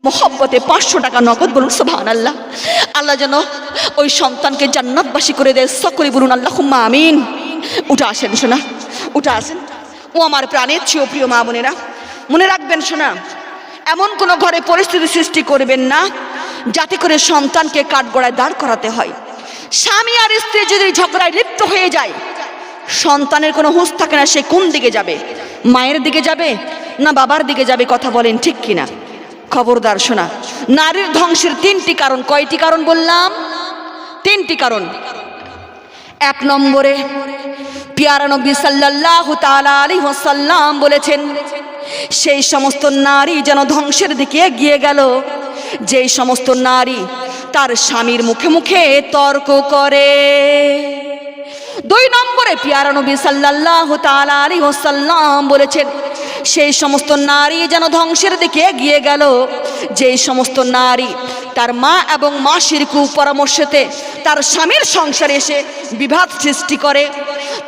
মোহব্বতে 500 টাকা নগদ, বলুন সুবহানাল্লাহ। আল্লাহ যেন ওই সন্তানকে জান্নাতবাসী করে দেয়, সকলে বলুন আল্লাহুম্মা আমিন। উঠে আসেন শোনা, উঠে আসেন। ও আমার প্রাণের চেয়েও প্রিয় মা বোনেরা, মনে রাখবেন শোনা, এমন কোনো ঘরে পরিস্থিতি সৃষ্টি করবেন না যাতে করে সন্তানকে কাঠগড়ায় দাঁড় করাতে হয়। স্বামী আর স্ত্রী যদি ঝগড়ায় লিপ্ত হয়ে যায়, সন্তানের কোনো হুঁশ থাকে না, সে কোন দিকে যাবে, মায়ের দিকে যাবে না বাবার দিকে যাবে, কথা বলেন ঠিক কিনা? খবরদার শোনা, নারীর ধ্বংসের 3টি কারণ। কয়টি কারণ বললাম? 3টি কারণ। 1 নম্বরে পিয়ারা নবী সাল্লাল্লাহু তাআলা আলাইহি ওয়াসাল্লাম বলেছেন, সেই সমস্ত নারী যেন ধ্বংসের দিকে এগিয়ে গেল যেই সমস্ত নারী তার স্বামীর মুখে মুখে তর্ক করে। 2 নম্বরে পিয়ারা নবী সাল্লাল্লাহু তাআলা আলাইহি ওয়াসাল্লাম বলেছেন, সেই সমস্ত নারী যেন ধ্বংসের দিকে এগিয়ে গেল যেই সমস্ত নারী তার মা এবং মাসির কুপরামর্শতে তার স্বামীর সংসারে এসে বিবাদ সৃষ্টি করে।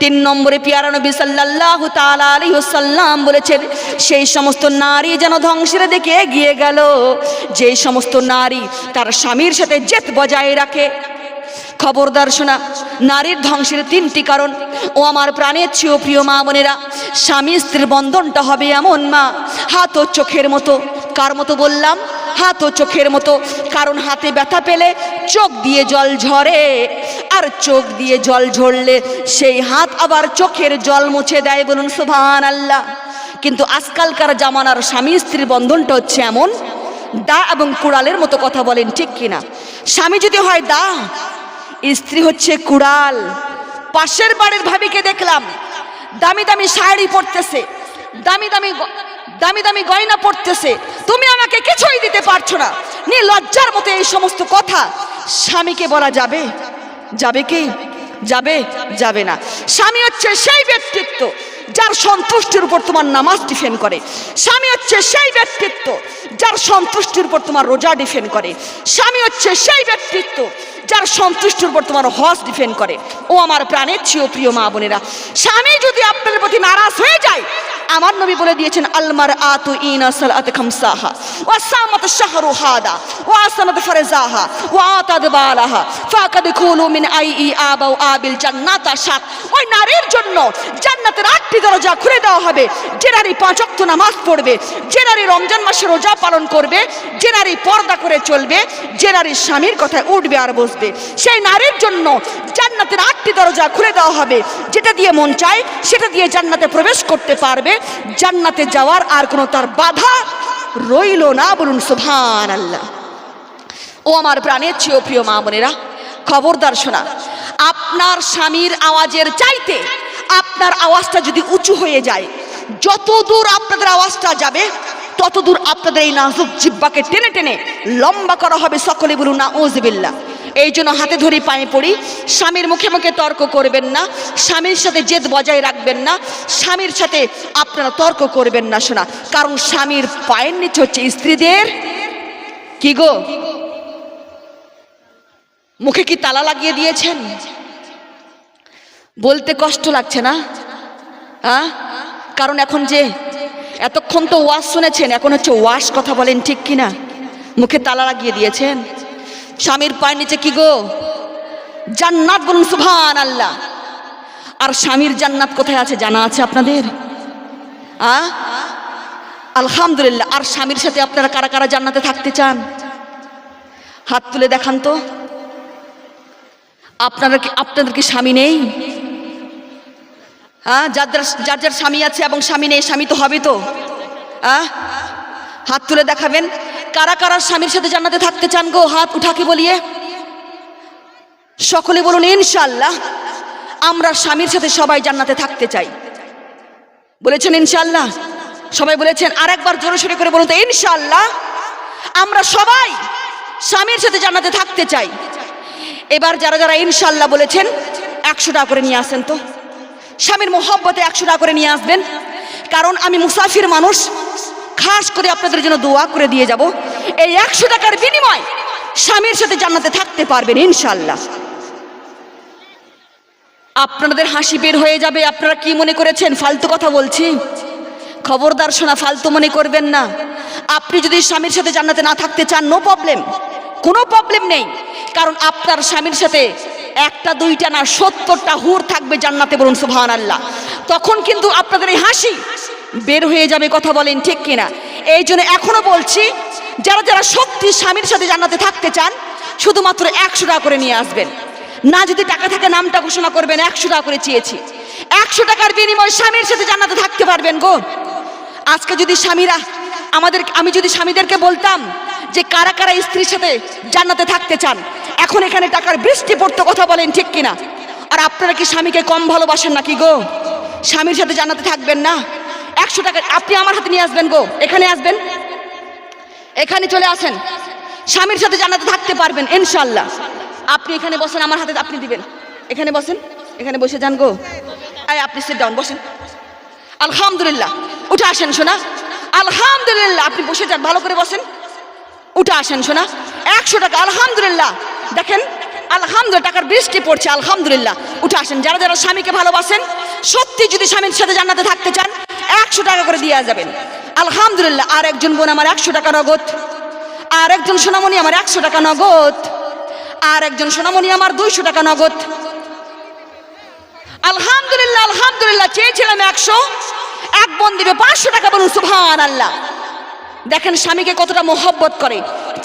3 নম্বরে পিয়ারা নবী সাল্লাল্লাহু তাআলা আলাইহি ওয়াসাল্লাম বলেছেন, সেই সমস্ত নারী যেন ধ্বংসের দিকে এগিয়ে গেল যেই সমস্ত নারী তার স্বামীর সাথে জেদ বজায় রাখে। খবরদার শোনা, নারীর ধ্বংসের 3টি কারণ। ও আমার প্রাণের চেয়েও প্রিয় মা বোনেরা, স্বামী স্ত্রীর বন্ধনটা হবে এমন মা, হাত ও চোখের মতো। কার মতো বললাম? হাত ও চোখের মতো। কারণ হাতে ব্যথা পেলে চোখ দিয়ে জল ঝরে, আর চোখ দিয়ে জল ঝরলে সেই হাত আবার চোখের জল মুছে দেয়, বলুন সুবহানাল্লাহ। কিন্তু আজকালকার জামানার স্বামী স্ত্রীর বন্ধনটা হচ্ছে এমন, দা এবং কুড়ালের মতো, কথা বলেন ঠিক কিনা? স্বামী যদি হয় দা, স্ত্রী হচ্ছে কুড়াল। পাশের বাড়ির ভাবিকে দেখলাম দামি দামি শাড়ি পরতেছে, দামি দামি গয়না পরতেছে, তুমি আমাকে কিছুই দিতে পারছো না, লজ্জার মতো এই সমস্ত কথা স্বামীকে বলা যাবে? যাবে কি? যাবে না। স্বামী হচ্ছে সেই ব্যক্তিত্ব যার সন্তুষ্টির উপর তোমার নামাজ ডিপেন্ড করে। স্বামী হচ্ছে সেই ব্যক্তিত্ব যার সন্তুষ্টির উপর তোমার রোজা ডিপেন্ড করে। স্বামী হচ্ছে সেই ব্যক্তিত্ব যার সন্তুষ্টির উপর তোমার হজ ডিপেন্ড করে। ও আমার প্রাণের চেয়েও প্রিয় মা বোনেরা, স্বামী যদি আপনাদের প্রতি নারাজ হয়ে যায়, আমার নবী বলে দিয়েছেন, আলমার আতু ইনা সালাত খামসাহা ওয়া সামাত শাহরু হাদা ওয়া আসনাত ফারজাহা ওয়া আতাদ বালাহা ফাকাদ কুলু মিন আই আবাউ আবিল জান্নাত আশাক। ওই নারীর জন্য জান্নাতের 8টি দরজা খুলে দেওয়া হবে। যে নারী 5 ওয়াক্ত নামাজ পড়বে, যে নারী রমজান মাসে রোজা পালন করবে, যে নারী পর্দা করে চলবে, যে নারী স্বামীর কথায় উঠবে আর বসবে, সেই নারীর জন্য জান্নাতের 8টি দরজা খুলে দেওয়া হবে। যেটা দিয়ে মন চায় সেটা দিয়ে জান্নাতে প্রবেশ করতে পারবে। জান্নাতে যাওয়ার আর কোনো তার বাধা রইল না, বলুন সুবহানাল্লাহ। ও আমার প্রাণের চেয়েও প্রিয় মা বোনেরা, খবরদার শোনা, আপনার স্বামীর আওয়াজের চাইতে আপনার আওয়াজটা যদি উঁচু হয়ে যায়, যত দূর আপনাদের আওয়াজটা যাবে তত দূর আপনাদের এই নাজুক জিহ্বাকে টেনে টেনে লম্বা করা হবে। সকলে বলুন নাউযুবিল্লাহ। এই জন্য হাতে ধরে পায়ে পড়ি, স্বামীর মুখে মুখে তর্ক করবেন না, স্বামীর সাথে জেদ বজায় রাখবেন না, স্বামীর সাথে আপনারা তর্ক করবেন না শোনা। কারণ স্বামীর পায়ের নিচে হচ্ছে স্ত্রীদের কি গো? মুখে কি তালা লাগিয়ে দিয়েছেন? বলতে কষ্ট লাগছে না? কারণ এখন যে এতক্ষণ তো ওয়াজ শুনেছেন, এখন হচ্ছে ওয়াশ, কথা বলেন ঠিক কিনা? মুখে তালা লাগিয়ে দিয়েছেন। স্বামীর পায়ের নিচে কি গো? জান্নাত, বলুন সুবহানাল্লাহ। আর স্বামীর জান্নাত কোথায় আছে জানা আছে আপনাদের? আলহামদুলিল্লাহ। আর স্বামীর সাথে আপনারা কারা কারা জান্নাতে থাকতে চান? হাত তুলে দেখান তো। আপনাদের কি স্বামী নেই? যার যার স্বামী আছে এবং স্বামী নেই, স্বামী তো হবে তো। হাত তুলে দেখাবেন কারা কারা স্বামীর সাথে জান্নাতে থাকতে চান গো? হাত উঠাকে বলিয়ে সকলে বলুন ইনশাআল্লাহ। আমরা স্বামীর সাথে সবাই জান্নাতে থাকতে চাই। বলেছেন ইনশাআল্লাহ? সবাই বলেছেন? আর একবার জোরে সোরে করে বলুন তো ইনশাআল্লাহ। আমরা সবাই স্বামীর সাথে জান্নাতে থাকতে চাই। এবার যারা যারা ইনশাআল্লাহ বলেছেন 100 টাকা করে নিয়ে আসেন তো। স্বামীর মোহব্বতে 100 টাকা করে নিয়ে আসবেন। কারণ আমি মুসাফির মানুষ, খাস করে আপনাদের জন্য দোয়া করে দিয়ে যাব। এই 100 টাকার বিনিময় স্বামীর সাথে জান্নাতে থাকতে পারবেন ইনশাআল্লাহ। আপনাদের হাসি বের হয়ে যাবে। আপনারা কি মনে করেছেন ফালতু কথা বলছি? খবরদার শোনা, ফালতু মনে করবেন না। আপনি যদি স্বামীর সাথে জান্নাতে না থাকতে চান, নো প্রবলেম, কোনো প্রবলেম নেই। কারণ আপনার স্বামীর সাথে একটা দুইটা না 70টা হুর থাকবে জান্নাতে, বলুন সুবহানাল্লাহ। তখন কিন্তু আপনাদের এই হাসি বের হয়ে যাবে, কথা বলেন ঠিক কিনা? এই জন্য এখনো বলছি, যারা যারা সত্যি স্বামীর সাথে জান্নাতে থাকতে চান, শুধুমাত্র 100 টাকা করে নিয়ে আসবেন। না যদি টাকা থাকে নামটা ঘোষণা করবেন, 100 টাকা করে চেয়েছি। 100 টাকার বিনিময়ে স্বামীর সাথে জান্নাতে থাকতে পারবেন গো। আজকে যদি স্বামীরা আমি যদি স্বামীদেরকে বলতাম যে কারা কারা স্ত্রীর সাথে জান্নাতে থাকতে চান, এখন এখানে টাকার বৃষ্টি পড়তো, কথা বলেন ঠিক কিনা? আর আপনারা কি স্বামীকে কম ভালোবাসেন নাকি গো? স্বামীর সাথে জান্নাতে থাকবেন না? 100 টাকা আপনি আমার হাতে নিয়ে আসবেন গো, এখানে আসবেন, এখানে চলে আসেন, স্বামীর সাথে জান্নাতে থাকতে পারবেন ইনশাআল্লাহ। আপনি এখানে বসেন, আমার হাতে আপনি দিবেন, এখানে বসেন, এখানে বসে যান গো। আপনি সিট ডাউন, বসেন। আলহামদুলিল্লাহ, উঠে আসেন শোনা, আলহামদুলিল্লাহ, আপনি বসে যান, ভালো করে বসেন, উঠে আসেন শোনা। 100 টাকা, আলহামদুলিল্লাহ, দেখেন আলহামদুলিল্লাহ, টাকার বৃষ্টি পড়ছে, আলহামদুলিল্লাহ, উঠে আসেন। যারা যারা স্বামীকে ভালোবাসেন, সত্যি যদি স্বামীর সাথে জান্নাতে থাকতে চান, 100 টাকা করে দিয়ে যাবেন, আলহামদুলিল্লাহ। আর একজন বোন আমার 100 টাকা নগদ, আর একজন সোনামণি আমার 100 টাকা নগদ, আর একজন সোনামণি আমার 200 টাকা নগদ, আলহামদুলিল্লাহ, আলহামদুলিল্লাহ। চেয়েছিলাম 100, এক বোন দিবে 500 টাকা, বলুন সুবহানাল্লাহ। দেখেন স্বামীকে কতটা মোহব্বত করে,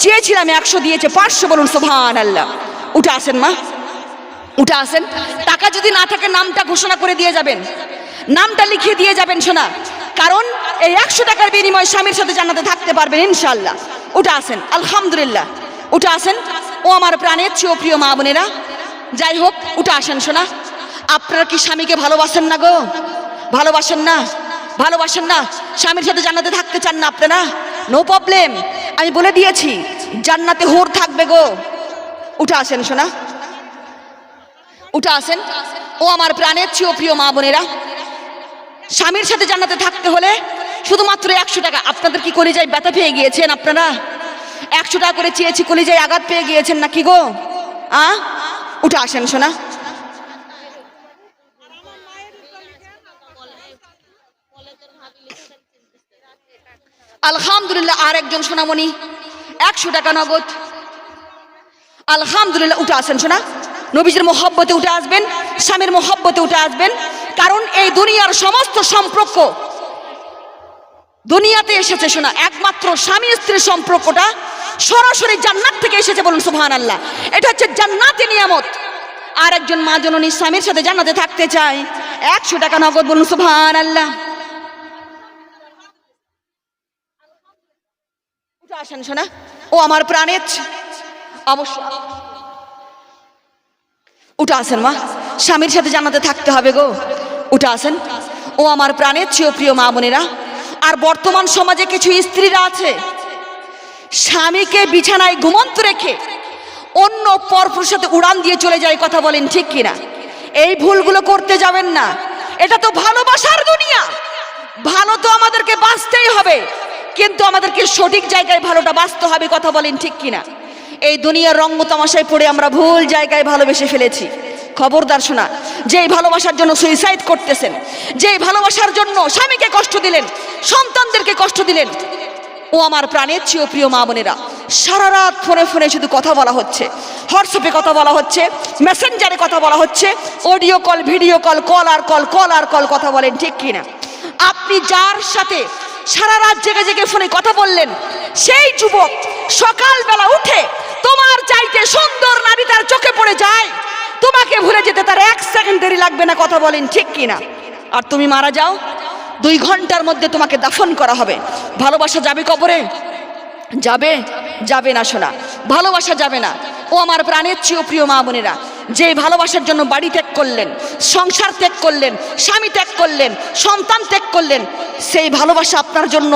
চেয়েছিলাম 100, দিয়েছে 500, বলুন সুবহানাল্লাহ। উঠে আসেন মা, উঠে আসেন। টাকা যদি না থাকে নামটা ঘোষণা করে দিয়ে যাবেন, নামটা লিখিয়ে দিয়ে যাবেন শোনা, কারণ এই 100 টাকার বিনিময়ে স্বামীর সাথে জান্নাতে থাকতে পারবেন ইনশাআল্লাহ। উঠে আসেন, আলহামদুলিল্লাহ, উঠে আসেন। ও আমার প্রাণের চেয়ে প্রিয় মা বোনেরা, যাই হোক, উঠে আসেন শোনা। আপনারা কি স্বামীকে ভালোবাসেন না গো? ভালোবাসেন না? ভালোবাসেন না? স্বামীর সাথে জান্নাতে থাকতে চান না আপনারা? নো প্রবলেম, আমি বলে দিয়েছি জান্নাতে হুর থাকবে গো। উঠে আসেন শোনা, উঠে আসেন। ও আমার প্রাণের চেয়ে প্রিয় মা বোনেরা, স্বামীর সাথে জান্নাতে থাকতে হলে শুধুমাত্র 100 টাকা। আপনাদের কি কলিজায় ব্যথা পেয়ে গিয়েছেন? আপনারা 100 টাকা করে চেয়েছি, কলিজায় আঘাত পেয়ে গিয়েছেন নাকি গো? উঠে আসেন শোনা। আলহামদুলিল্লাহ, আর একজন সোনামণি 100 টাকা নগদ, আলহামদুলিল্লাহ। উঠে আসেন শোনা, নবীজির মোহব্বতে উঠে আসবেন, স্বামীর মোহব্বতে উঠে আসবেন। কারণ এই দুনিয়ার সমস্ত সম্পর্ক দুনিয়াতে এসেছে শোনা, একমাত্র স্বামী স্ত্রীর সম্পর্কটা সরাসরি জান্নাত থেকে এসেছে, বলুন সুবহানাল্লাহ। এটা হচ্ছে জান্নাতি নিয়ামত। আর একজন মা জননী স্বামীর সাথে জান্নাতে থাকতে চায়, 100 টাকা নগদ, বলুন সুবহানাল্লাহ। উঠে আসেন শোনা। ও আমার প্রাণের অবশ্যই উঠে আসেন মা, স্বামীর সাথে জান্নাতে থাকতে হবে গো। উঠে আসেন। ও আমার প্রাণের চেয়ে প্রিয় মা বোনেরা, আর বর্তমান সমাজে কিছু স্ত্রীরা আছে, স্বামীকে বিছানায় ঘুমন্ত রেখে অন্য পরপুরুষের সাথে উড়ান দিয়ে চলে যায়, কথা বলেন ঠিক কিনা? এই ভুলগুলো করতে যাবেন না। এটা তো ভালোবাসার দুনিয়া, ভালো তো আমাদেরকে বাঁচতেই হবে, কিন্তু আমাদেরকে সঠিক জায়গায় ভালোটা বাঁচতে হবে, কথা বলেন ঠিক কিনা? এই দুনিয়ার রঙ্গ তামাশায় পড়ে আমরা ভুল জায়গায় ভালোবেসে ফেলেছি। খবরদার শোনা, যেই ভালোবাসার জন্য সুইসাইড করতেছেন, যেই ভালোবাসার জন্য স্বামীকে কষ্ট দিলেন, সন্তানদেরকে কষ্ট দিলেন, ও আমার প্রাণের চেয়ে প্রিয় মা বোনেরা, সারা রাত ফোনে ফোনে শুধু কথা বলা হচ্ছে, হোয়াটসঅ্যাপে কথা বলা হচ্ছে, মেসেঞ্জারে কথা বলা হচ্ছে, audio call, video call, call আর কল, কল আর কল, কথা বলেন ঠিক কিনা? আপনি যার সাথে সারা রাত জেগে জেগে ফোনে কথা বললেন, সেই যুবক সকালবেলা উঠে তোমার চাইতে সুন্দর নারী তার চোখে পড়ে যায়, তোমাকে ভুলে যেতে তার 1 সেকেন্ড দেরি লাগবে না, কথা বলেন ঠিক কিনা? আর তুমি মারা যাও, 2 ঘন্টার মধ্যে তোমাকে দাফন করা হবে। ভালোবাসা যাবে কবরে? যাবে? যাবে না শোনা, ভালোবাসা যাবে না। ও আমার প্রাণের চেয়ে প্রিয় মা বোনেরা, যে ভালোবাসার জন্য বাড়ি ত্যাগ করলেন, সংসার ত্যাগ করলেন, স্বামী ত্যাগ করলেন, সন্তান ত্যাগ করলেন, সেই ভালোবাসা আপনার জন্য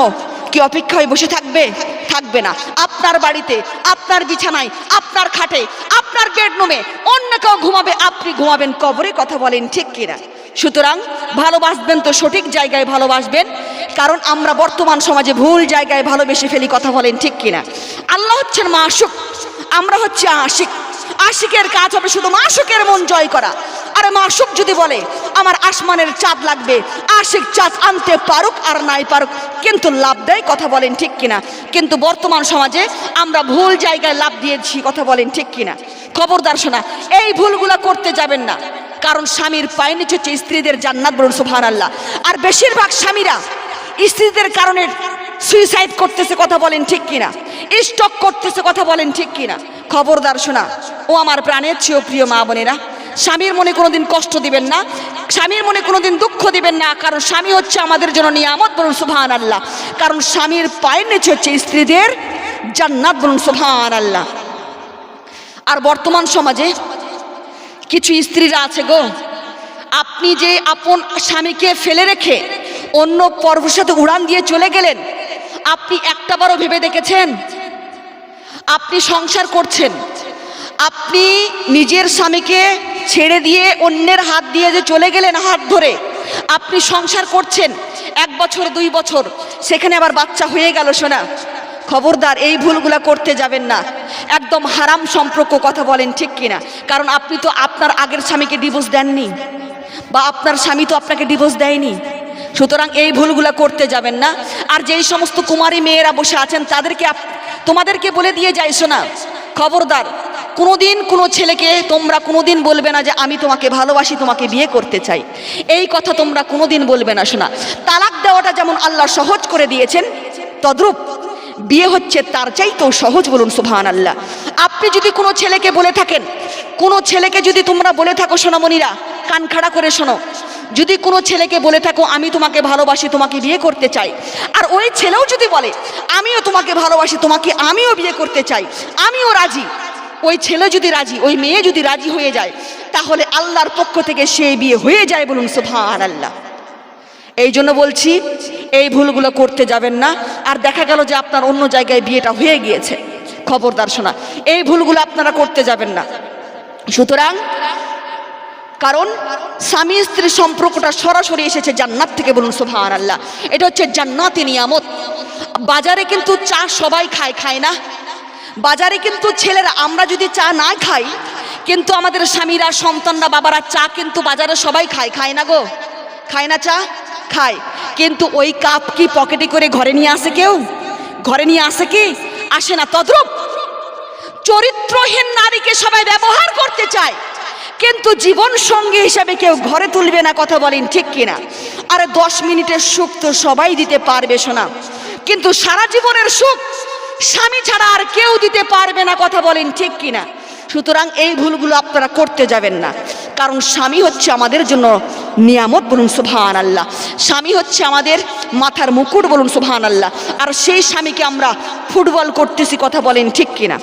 কি অপেক্ষা হয়ে বসে থাকবে? থাকবে না। আপনার বাড়িতে, আপনার বিছানায়, আপনার খাটে, আপনার বেডরুমে অন্য কেউ ঘুমাবে, আপনি ঘুমাবেন কবরে, কথা বলেন ঠিক কিনা? সুতরাং ভালোবাসবেন তো সঠিক জায়গায় ভালোবাসবেন, কারণ আমরা বর্তমান সমাজে ভুল জায়গায় ভালোবেসে ফেলি, কথা বলেন ঠিক কিনা? আল্লাহ হচ্ছেন মাশুক, আমরা হচ্ছে আশিক। আশিকের কাজ হবে শুধু মাশুকের মন জয় করা, আর মাসুক যদি বলে আমার আসমানের চাঁদ লাগবে, আশিক চাঁদ আনতে পারুক আর নাই পারুক, কিন্তু লাভ দেয়, কথা বলেন ঠিক কিনা? কিন্তু বর্তমান সমাজে আমরা ভুল জায়গায় লাভ দিয়েছি, কথা বলেন ঠিক কিনা? খবরদার শোনা, এই ভুলগুলা করতে যাবেন না। কারণ স্বামীর পায়ের নিচে হচ্ছে স্ত্রীদের জান্নাত, বলুন সুবহানাল্লাহ। আর বেশিরভাগ স্বামীরা স্ত্রীদের কারণে সুইসাইড করতেছে, কথা বলেন ঠিক কিনা? স্টক করতেছে, কথা বলেন ঠিক কিনা? খবরদার শোনা, ও আমার প্রাণের চেয়েও প্রিয় মা বোনেরা, স্বামীর মনে কোনোদিন কষ্ট দিবেন না, স্বামীর মনে কোনোদিন দুঃখ দিবেন না। কারণ স্বামী হচ্ছে আমাদের জন্য নিয়ামত, বলুন সুবহানাল্লাহ। কারণ স্বামীর পায়ের নিচে হচ্ছে স্ত্রীদের জান্নাত, বলুন সুবহানাল্লাহ। আর বর্তমান সমাজে কিছু স্ত্রীরা আছে গো, আপনি যে আপন স্বামীকে ফেলে রেখে অন্য পর্বের সাথে উড়ান দিয়ে চলে গেলেন, আপনি একটাবারও ভেবে দেখেছেন? আপনি সংসার করছেন, আপনি নিজের স্বামীকে ছেড়ে দিয়ে অন্যের হাত দিয়ে যে চলে গেলেন, হাত ধরে আপনি সংসার করছেন 1 বছর 2 বছর, সেখানে আবার বাচ্চা হয়ে গেল। শোনা, খবরদার এই ভুলগুলা করতে যাবেন না, একদম হারাম সম্পর্ক, কথা বলেন ঠিক কিনা? কারণ আপনি তো আপনার আগের স্বামীকে ডিভোর্স দেননি, বা আপনার স্বামী তো আপনাকে ডিভোর্স দেয়নি। সুতরাং এই ভুলগুলা করতে যাবেন না। আর যেই সমস্ত কুমারী মেয়েরা বসে আছেন তাদেরকে তোমাদেরকে বলে দিয়ে যাই, শোনা, খবরদার কোনোদিন কোনো ছেলেকে তোমরা কোনোদিন বলবে না যে আমি তোমাকে ভালোবাসি, তোমাকে বিয়ে করতে চাই, এই কথা তোমরা কোনোদিন বলবে না। শোনা, তালাক দেওয়াটা যেমন আল্লাহ সহজ করে দিয়েছেন, তদ্রূপ বিয়ে হচ্ছে তার চাইতেও সহজ, বলুন সুবহানাল্লাহ। আপনি যদি কোনো ছেলেকে বলে থাকেন, কোনো ছেলেকে যদি তোমরা বলে থাকো, সোনামণিরা কান খাড়া করে শোনো, যদি কোনো ছেলেকে বলে থাকো আমি তোমাকে ভালোবাসি, তোমাকে বিয়ে করতে চাই, আর ওই ছেলেও যদি বলে আমিও তোমাকে ভালোবাসি, তোমাকে আমিও বিয়ে করতে চাই, আমিও রাজি, ওই ছেলে যদি রাজি, ওই মেয়ে যদি রাজি হয়ে যায়, তাহলে আল্লাহর পক্ষ থেকে সেই বিয়ে হয়ে যায়, বলুন সুবহানাল্লাহ। এই জন্য বলছি এই ভুলগুলো করতে যাবেন না। আর দেখা গেল যে আপনার অন্য জায়গায় বিয়েটা হয়ে গিয়েছে, খবরদার শোনা, এই ভুলগুলো আপনারা করতে যাবেন না। সুতরাং কারণ স্বামী স্ত্রীর সম্পর্কটা সরাসরি এসেছে জান্নাত থেকে, বলুন সুবহানাল্লাহ। এটা হচ্ছে জান্নাতি নিয়ামত। বাজারে কিন্তু চা সবাই খায় না, বাজারে কিন্তু ছেলেরা, আমরা যদি চা না খাই, কিন্তু আমাদের স্বামীরা, সন্তানরা, বাবারা চা কিন্তু বাজারে সবাই খায় না গো, খায় না? চা খায়, কিন্তু ওই কাপ কি পকেটে করে ঘরে নিয়ে আসে কেউ? ঘরে নিয়ে আসে কি? আসে না। তদ্রূপ চরিত্রহীন নারীকে সবাই ব্যবহার করতে চায়, কিন্তু জীবন সঙ্গী হিসাবে কেউ ঘরে তুলবে না, কথা বলেন ঠিক কিনা? আরে 10 মিনিটের সুখ তো সবাই দিতে পারবে শোনা, কিন্তু সারা জীবনের সুখ স্বামী ছাড়া আর কেউ দিতে পারবে না, কথা বলেন ঠিক কিনা? সুতরাং এই ভুলগুলো আপনারা করতে যাবেন না। কারণ স্বামী হচ্ছে আমাদের জন্য নিয়ামত, বলুন সুবহানাল্লাহ। স্বামী হচ্ছে আমাদের মাথার মুকুট, বলুন সুবহানাল্লাহ। আর সেই স্বামীকে আমরা ফুটবল করতেছি, কথা বলেন ঠিক কিনা?